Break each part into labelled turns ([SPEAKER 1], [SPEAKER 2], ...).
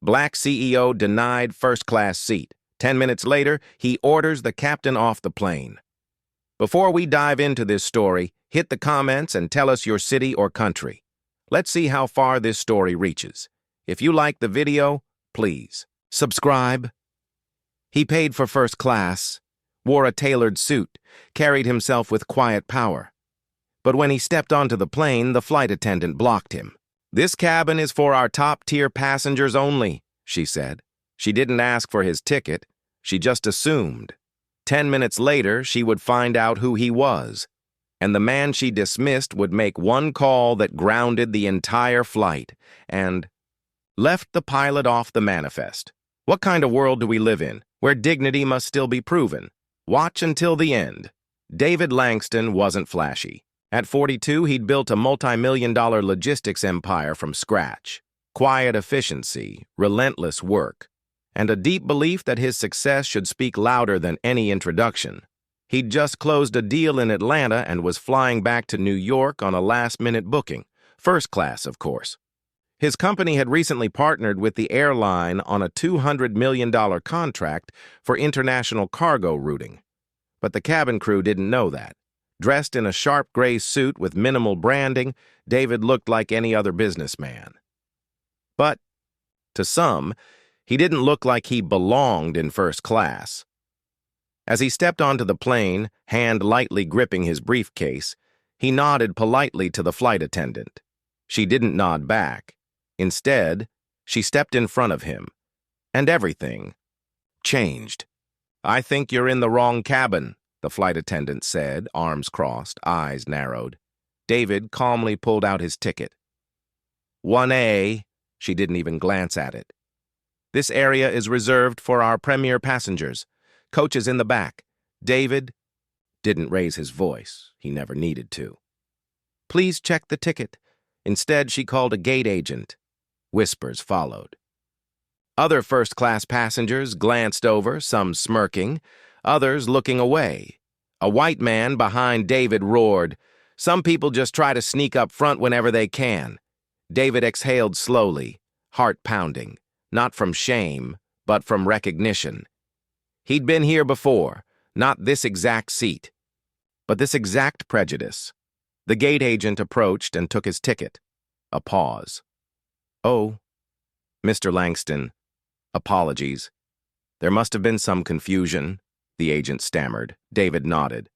[SPEAKER 1] Black CEO denied first-class seat. 10 minutes later, he orders the captain off the plane. Before we dive into this story, hit the comments and tell us your city or country. Let's see how far this story reaches. If you like the video, please subscribe. He paid for first class, wore a tailored suit, carried himself with quiet power. But when he stepped onto the plane, the flight attendant blocked him. "This cabin is for our top-tier passengers only," she said. She didn't ask for his ticket. She just assumed. 10 minutes later, she would find out who he was, and the man she dismissed would make one call that grounded the entire flight and left the pilot off the manifest. What kind of world do we live in, where dignity must still be proven? Watch until the end. David Langston wasn't flashy. At 42, he'd built a multi-million-dollar logistics empire from scratch. Quiet efficiency, relentless work, and a deep belief that his success should speak louder than any introduction. He'd just closed a deal in Atlanta and was flying back to New York on a last-minute booking. First class, of course. His company had recently partnered with the airline on a $200 million contract for international cargo routing. But the cabin crew didn't know that. Dressed in a sharp gray suit with minimal branding, David looked like any other businessman. But, to some, he didn't look like he belonged in first class. As he stepped onto the plane, hand lightly gripping his briefcase, he nodded politely to the flight attendant. She didn't nod back. Instead, she stepped in front of him, and everything changed. "I think you're in the wrong cabin," the flight attendant said, arms crossed, eyes narrowed. David calmly pulled out his ticket. 1A, she didn't even glance at it. "This area is reserved for our premier passengers. Coach is in the back." David didn't raise his voice. He never needed to. "Please check the ticket." Instead, she called a gate agent. Whispers followed. Other first-class passengers glanced over, some smirking, others looking away. A white man behind David roared, "Some people just try to sneak up front whenever they can." David exhaled slowly, heart pounding, not from shame, but from recognition. He'd been here before, not this exact seat, but this exact prejudice. The gate agent approached and took his ticket. A pause. "Oh, Mr. Langston, apologies. There must have been some confusion," the agent stammered. David nodded.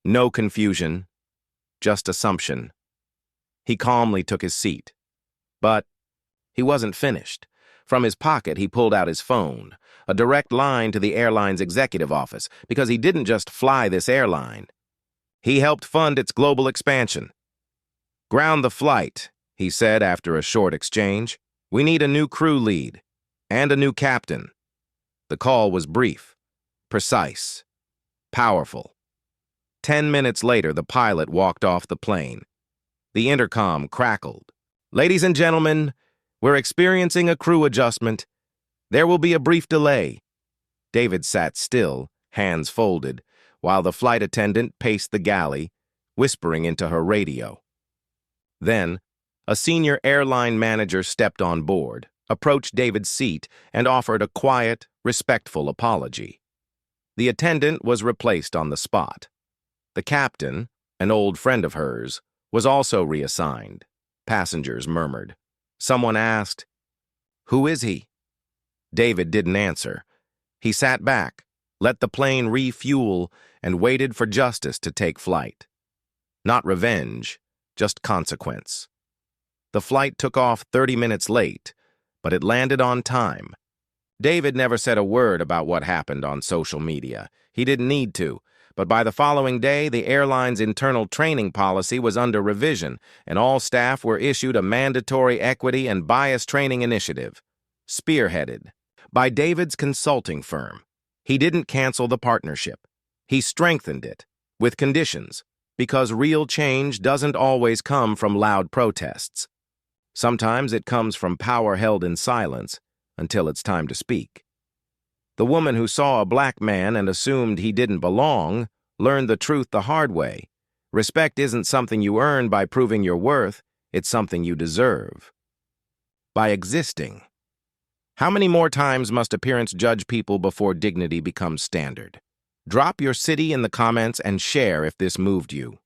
[SPEAKER 1] "No confusion, just assumption." He calmly took his seat. But he wasn't finished. From his pocket, he pulled out his phone, a direct line to the airline's executive office, because he didn't just fly this airline. He helped fund its global expansion. "Ground the flight," he said after a short exchange. "We need a new crew lead and a new captain." The call was brief, precise, powerful. 10 minutes later, the pilot walked off the plane. The intercom crackled. "Ladies and gentlemen, we're experiencing a crew adjustment. There will be a brief delay." David sat still, hands folded, while the flight attendant paced the galley, whispering into her radio. Then, a senior airline manager stepped on board, approached David's seat, and offered a quiet, respectful apology. The attendant was replaced on the spot. The captain, an old friend of hers, was also reassigned. Passengers murmured. Someone asked, "Who is he?" David didn't answer. He sat back, let the plane refuel, and waited for justice to take flight. Not revenge, just consequence. The flight took off 30 minutes late, but it landed on time. David never said a word about what happened on social media. He didn't need to, but by the following day, the airline's internal training policy was under revision, and all staff were issued a mandatory equity and bias training initiative, spearheaded by David's consulting firm. He didn't cancel the partnership. He strengthened it, with conditions, because real change doesn't always come from loud protests. Sometimes it comes from power held in silence until it's time to speak. The woman who saw a black man and assumed he didn't belong learned the truth the hard way. Respect isn't something you earn by proving your worth, it's something you deserve by existing. How many more times must appearance judge people before dignity becomes standard? Drop your city in the comments and share if this moved you.